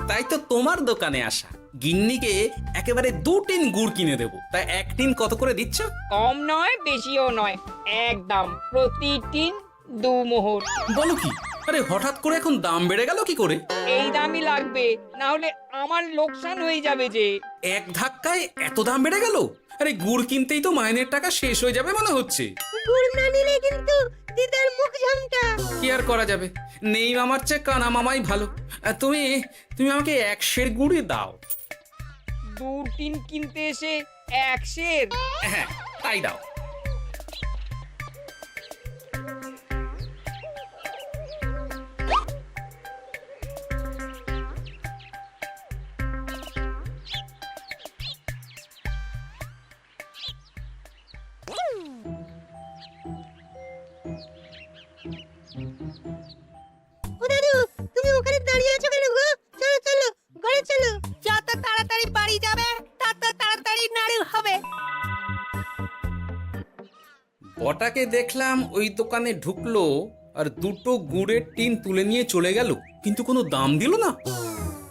তাই তো তোমার দোকানে আসা। গিন্নিকে একেবারে 2 টিন গুড় কিনে দেবো। তাই 1 টিন কত করে দিচ্ছ? কম নয় বেশিও নয়, একদম প্রতি টিন 2 মোহর। বলো কি? আরে হঠাৎ করে এখন দাম বেড়ে গেল কি করে? এই দামই লাগবে, না হলে আমার লোকসান হয়ে যাবে যে। এক ধাক্কায় এত দাম বেড়ে গেল? আরে গুড় কিনতেই তো মাইনের টাকা শেষ হয়ে যাবে মনে হচ্ছে। গুড় না নিলে কিন্তু দিদার মুখ ঝামটা। কি আর করা যাবে, নেই মামার চেয়ে কানা মামাই ভালো। তুমি তুমি আমাকে 1 সের গুড়ই দাও। 2 টিন কিনতে এসে 1 সের? হ্যাঁ তাই দাও। ও দাদু, তুমি ওখানে দাঁড়িয়ে আছো কেন গো? চলো চলো, ঘরে চলো। যত তাড়াতাড়ি বাড়ি যাবে তত তাড়াতাড়ি নাড়ু হবে। বটাকে দেখলাম ওই দোকানে ঢুকলো আর 2টো গুড়ের টিন তুলে নিয়ে চলে গেল, কিন্তু কোনো দাম দিল না।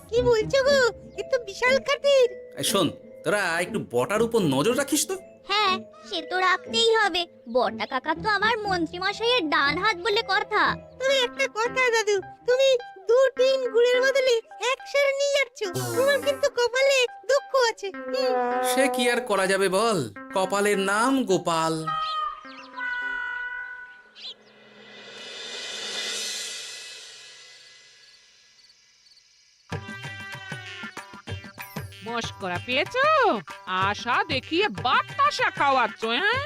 কি বলছো গো? এ তো বিশাল খাতির। এই শোন, তোরা একটু বটার উপর নজর রাখিস তো। হ্যাঁ, সে তো রাখতেই হবে। বটা কাকা তো আমার মন্ত্রী মশাইয়ের ডান হাত বলে কথা। তবে একটা কথা দাদু, তুমি 2 টিন গুড়ের বদলে 1 সের নিয়ে যাচ্ছ। তোমার কিন্তু কপালে দুঃখ আছে। সে কি আর করা যাবে বল, কপালের নাম গোপাল। মস্করা পেয়েছো? আশা দেখিয়ে বাতাসা খাওয়াচ্ছ, হ্যাঁ?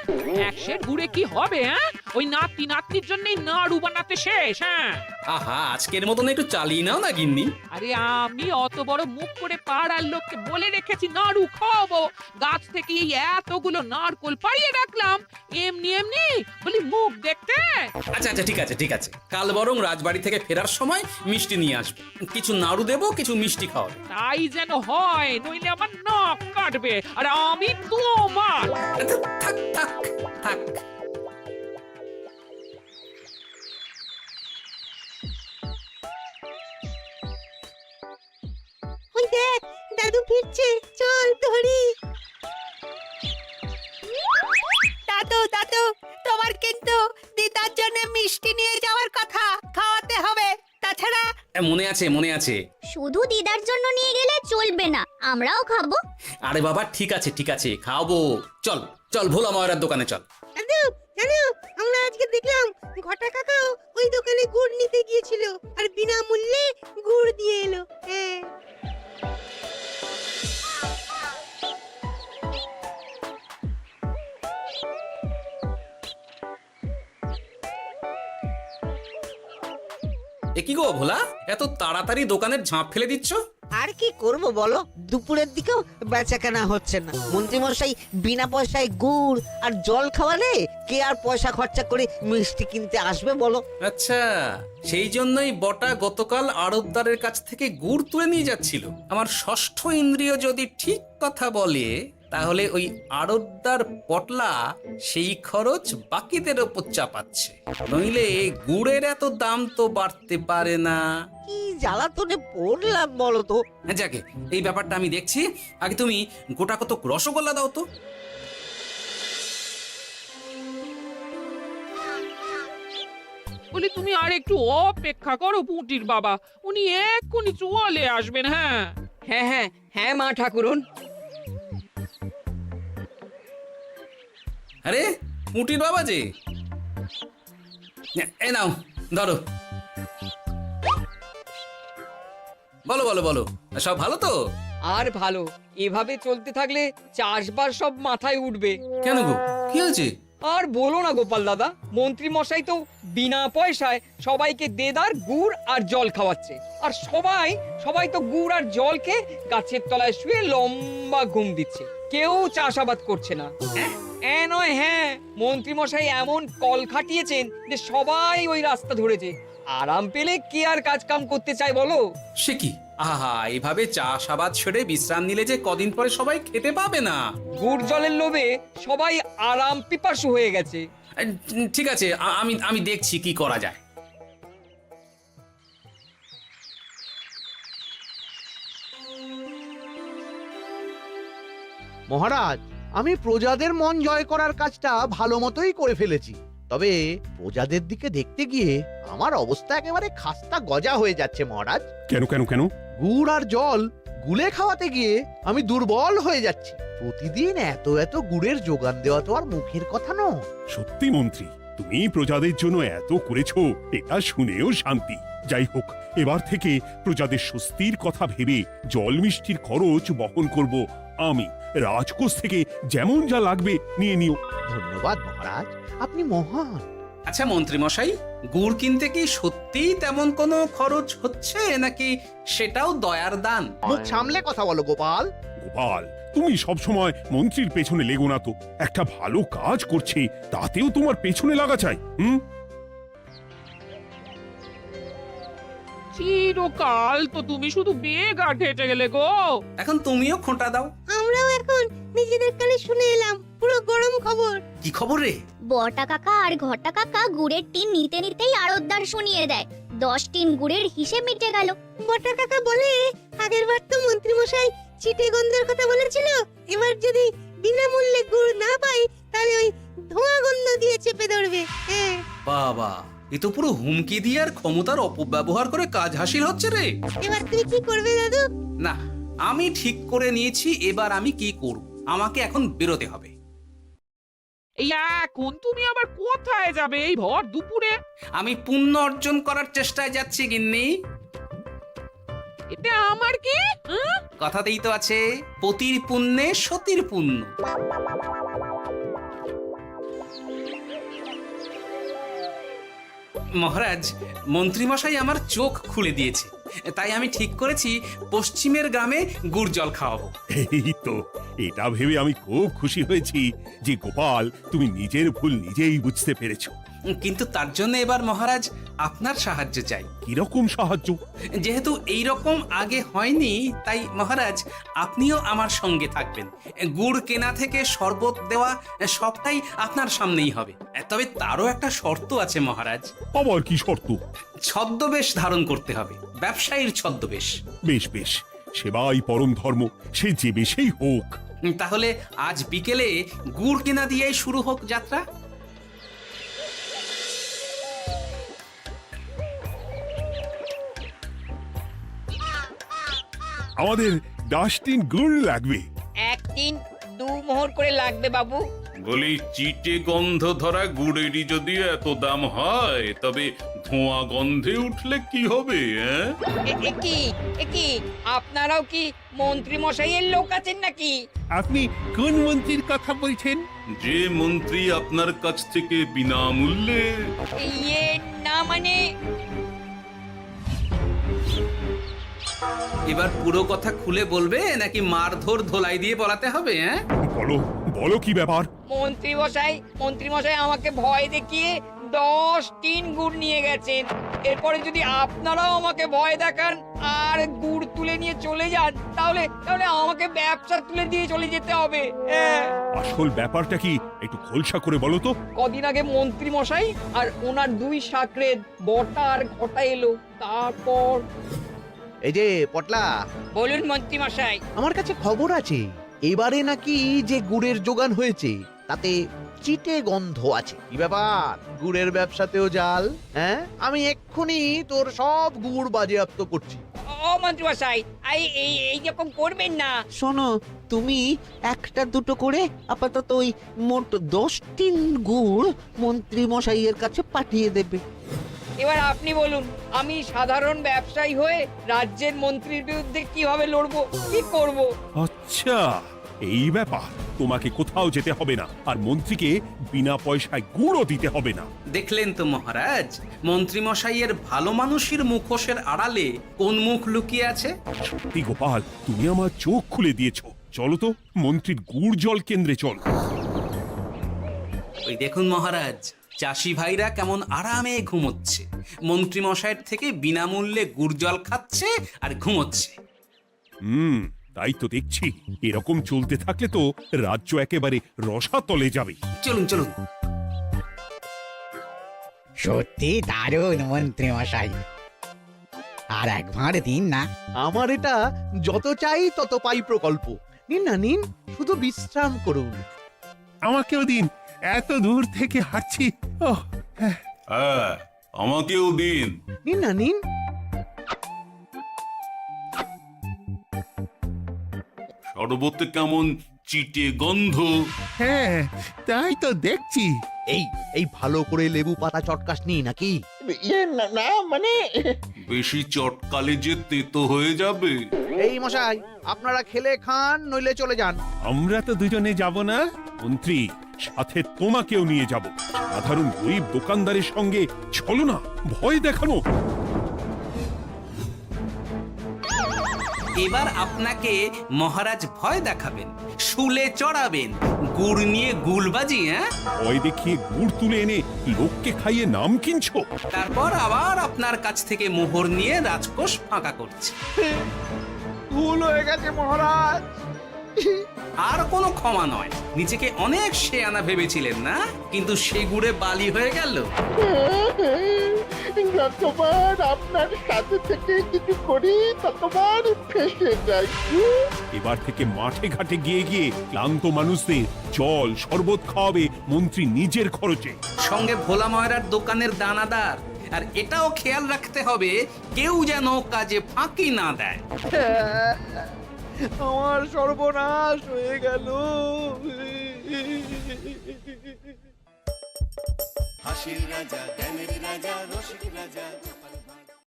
1 সের গুড়ে কি হবে, হ্যাঁ? ওই নাতি নাতনির জন্যই নাড়ু বানাতে শেষ, হ্যাঁ? আহা, আজকের মতন একটু চালিয়ে নাও না গিন্নি। আরে আমি অত বড় মুখ করে পাড়ার লোককে বলে রেখেছি নাড়ু খাওয়াবো। গাছ থেকে এই এতগুলো নারকোল পাড়িয়ে রাখলাম, এমনি এমনি বলি মুখ দেখতে। আচ্ছা আচ্ছা, ঠিক আছে ঠিক আছে, কাল বরং রাজবাড়ি থেকে ফেরার সময় মিষ্টি নিয়ে আসবো। কিছু নাড়ু দেবো, কিছু মিষ্টি খাওয়াবে। তাই যেন হয়, নইলে আমার নাক কাটবে আর আমি তোমার। আচ্ছা, থাক থাক থাক। ওই দেখ, দাদু ফিরছে, চল ধরি। দাদু দাদু, তোমার কিন্তু দিদার জন্য মিষ্টি নিয়ে যাওয়ার কথা, খাওয়াতে হবে। তাছাড়া মনে আছে মনে আছে। শুধু দিদার জন্য নিয়ে গেলে চলবে না, আমরাও খাবো। আরে বাবা, ঠিক আছে ঠিক আছে, খাওয়াবো। চল চল, ভোলা ময়রার দোকানে চল। দাদু জানো, আমরা আজকে দেখলাম ঘটা কাকাও ওই দোকানে গুড় নিতে গিয়েছিল আর বিনামূল্যে গুড় দিয়ে এলো। হ্যাঁ, এ কি গো ভোলা, এত তাড়াতাড়ি দোকানের ঝাঁপ ফেলে দিচ্ছ? আর কি করব বলো, দুপুরের দিকেও বেচা কেনা হচ্ছে না। মন্ত্রীমশাই বিনা পয়সায় গুড় আর জল খাওয়ালে কে আর পয়সা খরচা করে মিষ্টি কিনতে আসবে বলো? আচ্ছা, সেই জন্যই বটা গতকাল আড়তদারের কাছ থেকে গুড় তুলে নিয়ে যাচ্ছিল। আমার ষষ্ঠ ইন্দ্রিয় যদি ঠিক কথা বলে, তাহলে ওই আড়তদার পটলা সেই খরচ বাকিদের ওপর চাপাচ্ছে। নইলে গুড়ের এত দাম তো বাড়তে পারে না। কি জ্বালাতনে পড়লাম বলো তো। যাকে, এই ব্যাপারটা আমি দেখছি। আগে তুমি গোটা কত রসগোল্লা দাও তো। বলি তুমি আর একটু অপেক্ষা করো পুঁটির বাবা, উনি এক্ষুনি চলে আসবেন। হ্যাঁ হ্যাঁ হ্যাঁ হ্যাঁ মা ঠাকুরন। আরে পুঁটির বাবা যে, এ নাও ধরো। বলো বলো বলো, সব ভালো তো? আর ভালো, এভাবে চলতে থাকলে চাষবাস সব মাথায় উঠবে। কেন গো, কি হয়েছে? আর বলো না গোপাল দাদা, মন্ত্রী মশাই তো বিনা পয়সায় সবাইকে দেদার গুড় আর জল খাওয়াচ্ছে। আর সবাই তো গুড় আর জল খেয়ে গাছের তলায় শুয়ে লম্বা ঘুম দিচ্ছে, কেউ চাষাবাদ করছে না। নয়, হ্যাঁ, মন্ত্রী মশাই এমন কল খাটিয়েছেন যে সবাই ওই রাস্তা ধরেছে। আরাম পেলে কে আর কাজ কাম করতে চায় বলো? সে কি, আহা, এভাবে চাষাবাদ ছেড়ে বিশ্রাম নিলে যে কদিন পরে সবাই খেতে পাবে না। গুড় জলের লোভে সবাই আরাম পিপাসু হয়ে গেছে। ঠিক আছে, আমি দেখছি কি করা যায়। মহারাজ, আমি প্রজাদের মন জয় করার কাজটা ভালো মতোই করে ফেলেছি। তবে প্রজাদের দিকে দেখতে গিয়ে আমার অবস্থা একেবারে খাস্তা গজা হয়ে যাচ্ছে মহারাজ। কেন কেন কেন? গুড় আর জল গুলে খাওয়াতে গিয়ে আমি দুর্বল হয়ে যাচ্ছি। প্রতিদিন এত এত গুড়ের যোগান দেওয়া তো আর মুখের কথা নয়। সত্যি মন্ত্রী, তুমি প্রজাদের জন্য এত করেছো, এটা শুনেও শান্তি। যাই হোক, এবার থেকে প্রজাদের স্বস্তির কথা ভেবে জল মিষ্টির খরচ বহন করব আমি। রাজকোষ থেকে যেমন যা লাগবে নিয়ে নিও। ধন্যবাদ মহারাজ, আপনি মহান। আচ্ছা মন্ত্রী মশাই, গুড় কিনতে কি সত্যি তেমন কোনো খরচ হচ্ছে নাকি সেটাও দয়ার দান? মুখ সামলে কথা বলো গোপাল। গোপাল, তুমি সবসময় মন্ত্রীর পেছনে লেগো না তো। একটা ভালো কাজ করছে, তাতেও তোমার পেছনে লাগা চাই। চিরকাল তো তুমি শুধু বেগার ঘেটে গেলে গো। এখন তুমিও খোঁটা দাও। আমরাও এখন নিজেদের কানে শুনে এলাম পুরো গরম খবর। কি খবর রে? বটা কাকা আর ঘটা কাকা গুড়ের টিন নিতে নিতেই আড়তদার শুনিয়ে দেয় 10 টিন গুড়ের হিসেব মিটে গেল। বটা কাকা বলে, আগের বার তো মন্ত্রী মশাই চিটে গন্ধের কথা বলেছিল, এবার যদি বিনামূল্যে গুড় না পাই তাহলে ওই ধোঁয়া গন্ধ দিয়ে চেপে ধরবে। হ্যাঁ বাবা, এ তো পুরো হুমকি দিয়ে আর ক্ষমতার অপব্যবহার করে কাজ হাসিল হচ্ছে রে। এবার তুমি কি করবে দাদু? না, আমি ঠিক করে নিয়েছি এবার আমি কি করব। আমাকে এখন বেরোতে হবে। এই এখন তুমি আবার কোথায় যাবে এই ভর দুপুরে? আমি পুণ্য অর্জন করার চেষ্টায় যাচ্ছি গিন্নি। এতে আমার কি? কথাতেই তো আছে, পতির পুণ্যে সতীর পুণ্য। মহারাজ, মন্ত্রীমশাই আমার চোখ খুলে দিয়েছে, তাই আমি ঠিক করেছি পশ্চিমের গ্রামে গুড় জল খাওয়াবো। এই তো, এটা ভেবে আমি খুব খুশি হয়েছি যে গোপাল, তুমি নিজের ভুল নিজেই বুঝতে পেরেছো। কিন্তু তার জন্য এবার মহারাজ আপনার সাহায্য চাই। কিরকম সাহায্য? যেহেতু এই রকম আগে হয়নি, তাই মহারাজ আপনিও আমার সঙ্গে থাকবেন। গুড় কেনা থেকে শরবত দেওয়া সবটাই আপনার সামনেই হবে। তবে তারও একটা শর্ত আছে মহারাজ। আবার কি শর্ত? ছদ্মবেশ ধারণ করতে হবে, ব্যবসায়ীর ছদ্মবেশ। বেশ বেশ, সেবাই পরম ধর্ম, সে যে বেশেই হোক। তাহলে আজ বিকেলে গুড় কেনা দিয়েই শুরু হোক যাত্রা। আমাদের 10 টিন গুড় লাগবে। 1 টিন 2 মোহর করে লাগবে বাবু। বলি, চিটে গন্ধ ধরা গুড়েরই যদি এত দাম হয়, তবে ধোঁয়া গন্ধে উঠলে কি হবে? কি আপনারাও কি মন্ত্রী মশাইয়ের লোক আছেন নাকি? আপনি কোন মন্ত্রীর কথা বলছেন? যে মন্ত্রী আপনার কাছ থেকে বিনামূল্যে। ইয়ে না, মানে এবার পুরো কথা খুলে বলবে নাকি মারধর ধোলাই দিয়ে বলাতে হবে? বলো বলো, কি ব্যাপার? মন্ত্রী মশাই আমাকে ভয় দেখিয়ে 10 টিন গুড় নিয়ে গেছেন। এরপরে যদি আপনারাও আমাকে ভয় দেখান আর গুড় তুলে নিয়ে চলে যান, তাহলে আমাকে ব্যবসা তুলে দিয়ে চলে যেতে হবে। আসল ব্যাপারটা কি একটু খোলসা করে বলো তো। কদিন আগে মন্ত্রী মশাই আর ওনার 2 সাকরেদ বটা আর ঘটা এলো, তারপর। এই যে পটলা, বলুন মন্ত্রী মশাই। আমার কাছে খবর আছে, এবারে নাকি যে গুড়ের যোগান হয়েছে তাতে চিটে গন্ধ আছে। কি ব্যাপার, গুড়ের ব্যবসাতেও জাল? হ্যাঁ, আমি এক্ষুনি তোর সব গুড় বাজেয়াপ্ত করছি। ও মন্ত্রী মশাই, এই রকম করবেন না। শোনো, তুমি একটা দুটো করে আপাতত ওই মোট 10 টিন গুড় মন্ত্রী মশাইয়ের কাছে পাঠিয়ে দেবে। এবার আপনি বলুন, আমি সাধারণ ব্যবসায়ী হয়ে রাজ্যের মন্ত্রীর বিরুদ্ধে কিভাবে লড়বো, কি করব? আচ্ছা, এই ব্যাপার। তোমাকে কোথাও যেতে হবে না, আর মন্ত্রীকে বিনা পয়সায় গুড়ও দিতে হবে না। দেখলেন তো মহারাজ, মন্ত্রী মশাইয়ের ভালো মানুষের মুখোশের আড়ালে কোন মুখ লুকিয়ে আছে। সত্যি গোপাল, তুমি আমার চোখ খুলে দিয়েছো। চলো তো মন্ত্রীর গুড় জল কেন্দ্রে চল। ওই দেখুন মহারাজ, চাষি ভাইরা কেমন আরামে ঘুমোচ্ছে, মন্ত্রী মশাইয়ের থেকে বিনামূল্যে গুড় জল খাচ্ছে আর ঘুমোচ্ছে। তাই তো দেখছি। এরকম চলতে থাকলে তো রাজ্য একেবারে রসাতলে যাবে। চলুন চলুন। সত্যি দারুণ মন্ত্রী মশাই, আর একবার দিন না। আমার এটা যত চাই তত পাই প্রকল্প। নিন না নিন, শুধু বিশ্রাম করুন। আমাকেও দিন, এত দূর থেকে হাঁটছি। হ্যাঁ, আমাকেও দিন। নিন না নিন। শরবতে কেমন চিটে গন্ধ। হ্যাঁ, তাই তো দেখছি। এই ভালো করে লেবু পাতা চটকাসনি নাকি? ইয়ে না মানে বেশি চটকালে যে তেতো হয়ে যাবে। এই মশাই, আপনারা খেলে খান, নইলে চলে যান। আমরা তো দুজনে যাব না মন্ত্রী, সাথে তোমাকেও নিয়ে যাব। সাধারণ গরিব দোকানদারের সঙ্গে চলো না, ভয় দেখানো। এবার আপনাকে মহারাজ ভয় দেখাবেন, শুলে চড়াবেন, গুড় নিয়ে গুলবাজি। হ্যাঁ, ভয় দেখিয়ে গুড় তুলে এনে লোককে খাইয়ে নাম কিনছো। তারপর আবার আপনার কাছ থেকে মোহর নিয়ে রাজকোষ ফাঁকা করছে। ভুল হয়ে গেছে মহারাজ। আর কোনো ক্ষমা নয়। নিজেকে অনেক শেয়ানা ভেবেছিলেন না, কিন্তু সে গুড়ে বালি হয়ে গেল। যতবার আপনার সাথে থেকে কিছু করি ততবার ফেসে যাই। এবার থেকে মাঠে ঘাটে গিয়ে গিয়ে ক্লান্ত মানুষদের জল শরবত খাওয়াবে মন্ত্রী নিজের খরচে। সঙ্গে ভোলা ময়রার দোকানের দানাদার। আর এটাও খেয়াল রাখতে হবে, কেউ যেন কাজে ফাঁকি না দেয়। আমার সর্বনাশ হয়ে গেল। হাসির রাজা, জ্ঞানের রাজা, রসিক রাজা।